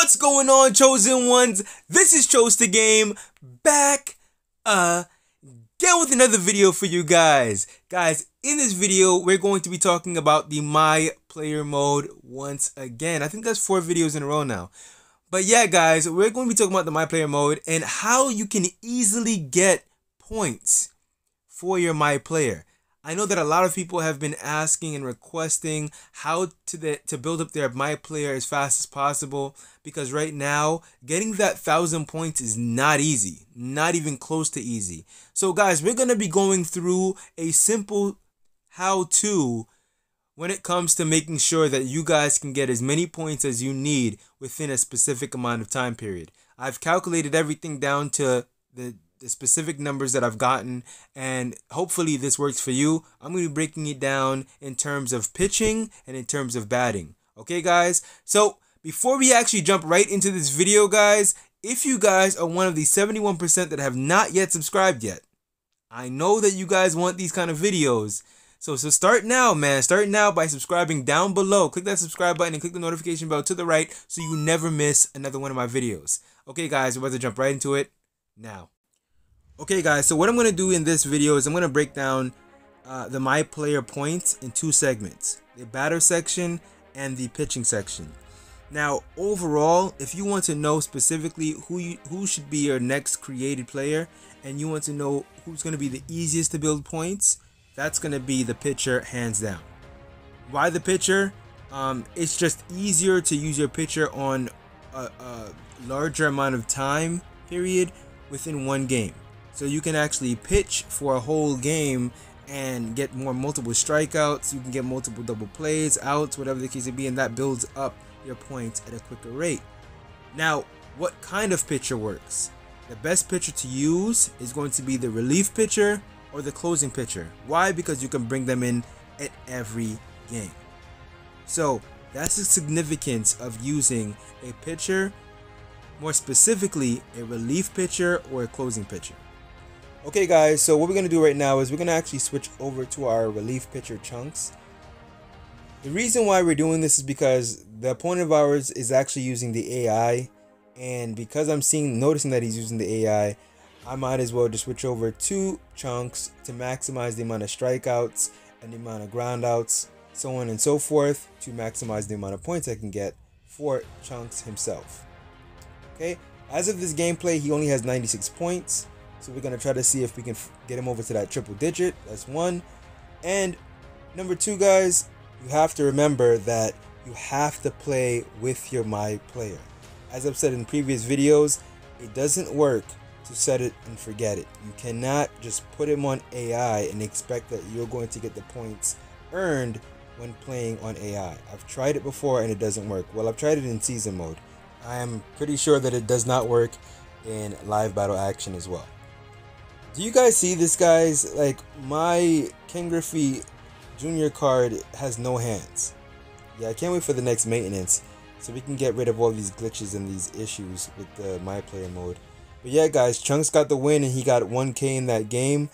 What's going on, chosen ones? This is Chose the Game back again with another video for you guys. Guys, in this video, we're going to be talking about the My Player mode once again. I think that's 4 videos in a row now. But yeah, guys, we're going to be talking about the My Player mode and how you can easily get points for your My Player. I know that a lot of people have been asking and requesting how to build up their My Player as fast as possible, because right now getting that 1,000 points is not easy, not even close to easy. So guys, we're going to be going through a simple how-to when it comes to making sure that you guys can get as many points as you need within a specific amount of time period. I've calculated everything down to the specific numbers that I've gotten, and hopefully this works for you. I'm going to be breaking it down in terms of pitching and in terms of batting. Okay, guys? So before we actually jump right into this video, guys, if you guys are one of the 71% that have not yet subscribed yet, I know that you guys want these kind of videos. So start now, man. Start now by subscribing down below. Click that subscribe button and click the notification bell to the right so you never miss another one of my videos. Okay, guys, we're about to jump right into it now. Okay, guys, so what I'm going to do in this video is I'm going to break down the My Player points in 2 segments, the batter section and the pitching section. Now, overall, if you want to know specifically who should be your next created player, and you want to know who's going to be the easiest to build points, that's going to be the pitcher, hands down. Why the pitcher? It's just easier to use your pitcher on a larger amount of time period within one game. So you can actually pitch for a whole game and get multiple strikeouts. You can get multiple double plays, outs, whatever the case may be, and that builds up your points at a quicker rate. Now, what kind of pitcher works? The best pitcher to use is going to be the relief pitcher or the closing pitcher. Why? Because you can bring them in at every game. So that's the significance of using a pitcher, more specifically a relief pitcher or a closing pitcher. Okay, guys, so what we're going to do right now is we're going to actually switch over to our relief pitcher chunks. The reason why we're doing this is because the opponent of ours is actually using the AI, and because I'm noticing that he's using the AI, I might as well just switch over to chunks to maximize the amount of strikeouts and the amount of groundouts, so on and so forth, to maximize the amount of points I can get for chunks himself. Okay, as of this gameplay, he only has 96 points. So we're going to try to see if we can get him over to that triple digit. That's 1. And number 2, guys, you have to remember that you have to play with your My Player. As I've said in previous videos, it doesn't work to set it and forget it. You cannot just put him on AI and expect that you're going to get the points earned when playing on AI. I've tried it before and it doesn't work. Well, I've tried it in season mode. I am pretty sure that it does not work in live battle action as well. Do you guys see this, guys? Like, my Ken Griffey Jr. card has no hands. Yeah, I can't wait for the next maintenance so we can get rid of all these glitches and these issues with the My Player mode. But yeah, guys, Chunks got the win and he got 1K in that game.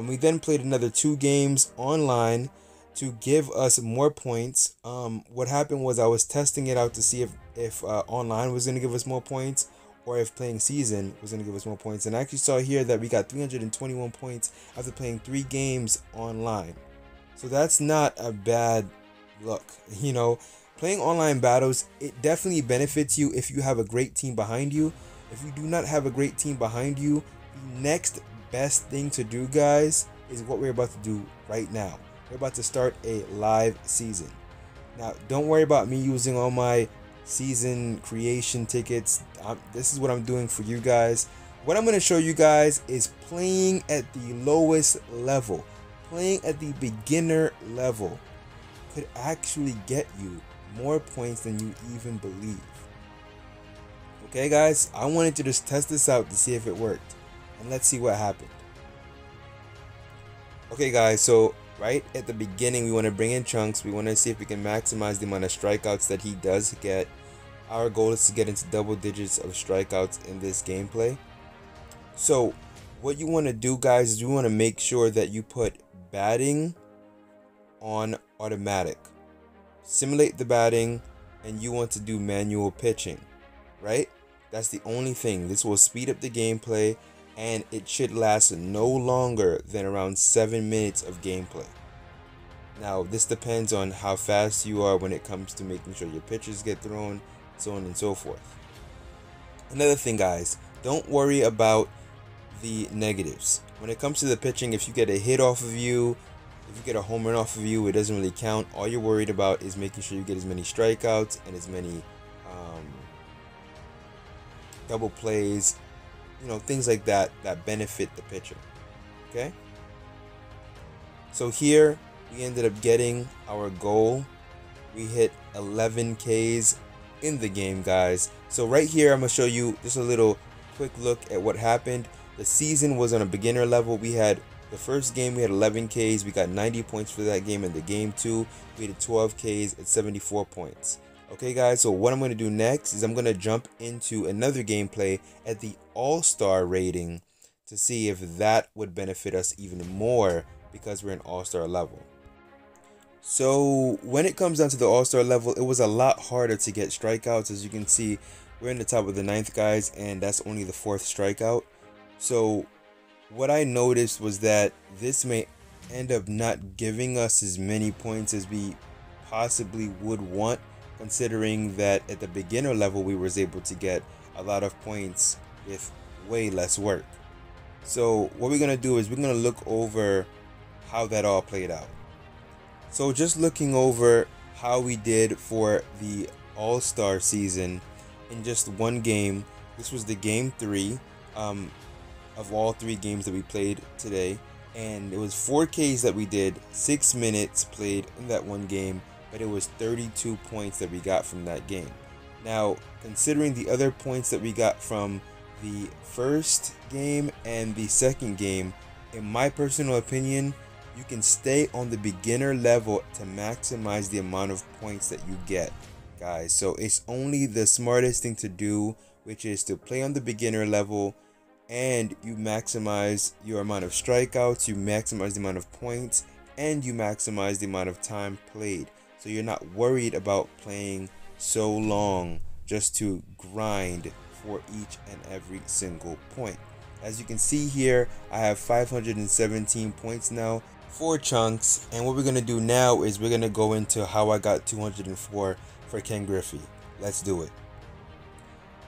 We then played another 2 games online to give us more points. What happened was I was testing it out to see if online was going to give us more points, or if playing season was going to give us more points. And I actually saw here that we got 321 points after playing 3 games online. So that's not a bad look. You know, playing online battles, it definitely benefits you if you have a great team behind you. If you do not have a great team behind you, the next best thing to do, guys, is what we're about to do right now. We're about to start a live season. Now, don't worry about me using all my season creation tickets. This is what I'm doing for you guys. What I'm going to show you guys is playing at the lowest level. Playing at the beginner level could actually get you more points than you even believe. Okay, guys, I wanted to just test this out to see if it worked, and let's see what happened. Okay, guys, so right at the beginning, we want to bring in Chunks. We want to see if we can maximize the amount of strikeouts that he does get. Our goal is to get into double digits of strikeouts in this gameplay. So what you want to do, guys, is you want to make sure that you put batting on automatic. Simulate the batting, and you want to do manual pitching. right? That's the only thing. This will speed up the gameplay, and it should last no longer than around 7 minutes of gameplay. Now, this depends on how fast you are when it comes to making sure your pitches get thrown, so on and so forth. Another thing, guys, don't worry about the negatives. When it comes to the pitching, if you get a hit off of you, if you get a home run off of you, it doesn't really count. All you're worried about is making sure you get as many strikeouts and as many double plays, things like that that benefit the pitcher. Okay? So here, we ended up getting our goal. We hit 11 Ks in the game, guys. So right here, I'm going to show you just a little quick look at what happened. The season was on a beginner level. We had the first game, we had 11 Ks. We got 90 points for that game. And the game 2, we had 12 Ks at 74 points. Okay, guys, so what I'm going to do next is I'm going to jump into another gameplay at the All-Star rating to see if that would benefit us even more because we're an All-Star level. So when it comes down to the All-Star level, it was a lot harder to get strikeouts. As you can see, we're in the top of the 9th, guys, and that's only the 4th strikeout. So what I noticed was that this may end up not giving us as many points as we possibly would want, considering that at the beginner level we was able to get a lot of points with way less work. So what we're going to do is we're going to look over how that all played out. So just looking over how we did for the All-Star season in just one game. This was the game 3 of all 3 games that we played today, and it was 4 Ks that we did, 6 minutes played in that one game, but it was 32 points that we got from that game. Now, considering the other points that we got from the first game and the second game, in my personal opinion, you can stay on the beginner level to maximize the amount of points that you get, guys. So it's only the smartest thing to do, which is to play on the beginner level, and you maximize your amount of strikeouts, you maximize the amount of points, and you maximize the amount of time played. So you're not worried about playing so long just to grind for each and every single point. As you can see here, I have 517 points now, 4 chunks, and what we're going to do now is we're going to go into how I got 204 for Ken Griffey. Let's do it.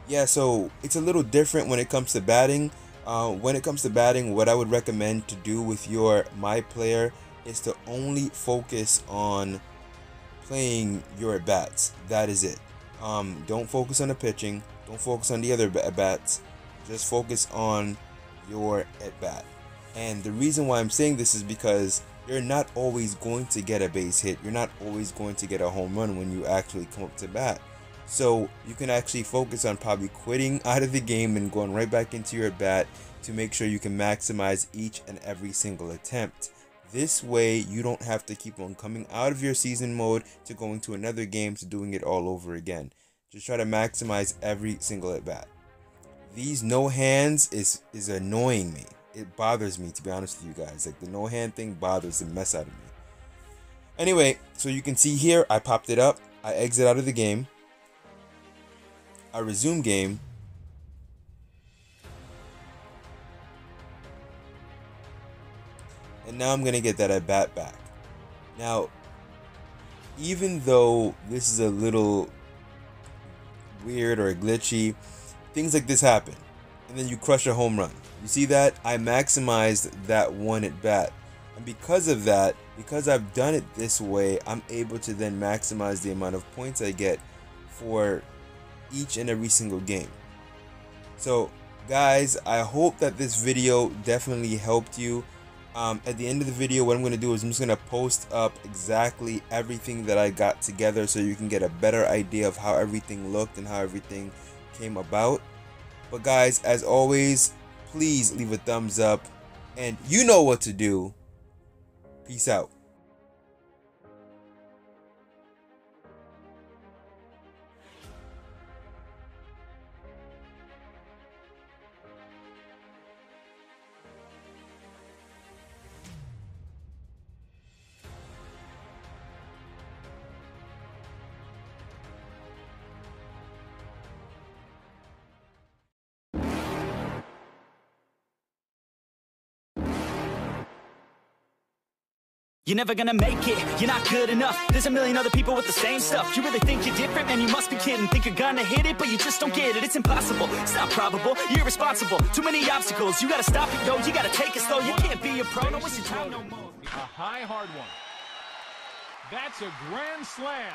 Yeah, so it's a little different when it comes to batting. When it comes to batting, what I would recommend to do with your My Player is to only focus on playing your at-bats. That is it. Don't focus on the pitching. Don't focus on the other at-bats. Just focus on your at-bat. And the reason why I'm saying this is because you're not always going to get a base hit. You're not always going to get a home run when you actually come up to bat. So you can actually focus on probably quitting out of the game and going right back into your at-bat to make sure you can maximize each and every single attempt. This way you don't have to keep on coming out of your season mode to going to another game to doing it all over again. Just try to maximize every single at-bat. These no hands is annoying me. It bothers me, to be honest with you guys. Like, the no hand thing bothers the mess out of me. Anyway, so you can see here, I popped it up. I exit out of the game. I resume game. And now I'm going to get that at bat back. Now, even though this is a little weird or glitchy, things like this happen. And then you crush a home run. You see that? I maximized that one at bat. And because of that, because I've done it this way, I'm able to then maximize the amount of points I get for each and every single game. So guys, I hope that this video definitely helped you. At the end of the video, what I'm going to do is I'm just going to post up exactly everything that I got together so you can get a better idea of how everything looked and how everything came about. But guys, as always, please leave a thumbs up, and you know what to do. Peace out. You're never gonna make it, you're not good enough. There's a million other people with the same stuff. You really think you're different? Man, you must be kidding. Think you're gonna hit it, but you just don't get it. It's impossible, it's not probable, you're irresponsible. Too many obstacles, you gotta stop it, yo. You gotta take it slow, you can't be a pro. No, waste your time no more. A high, hard one. That's a grand slam.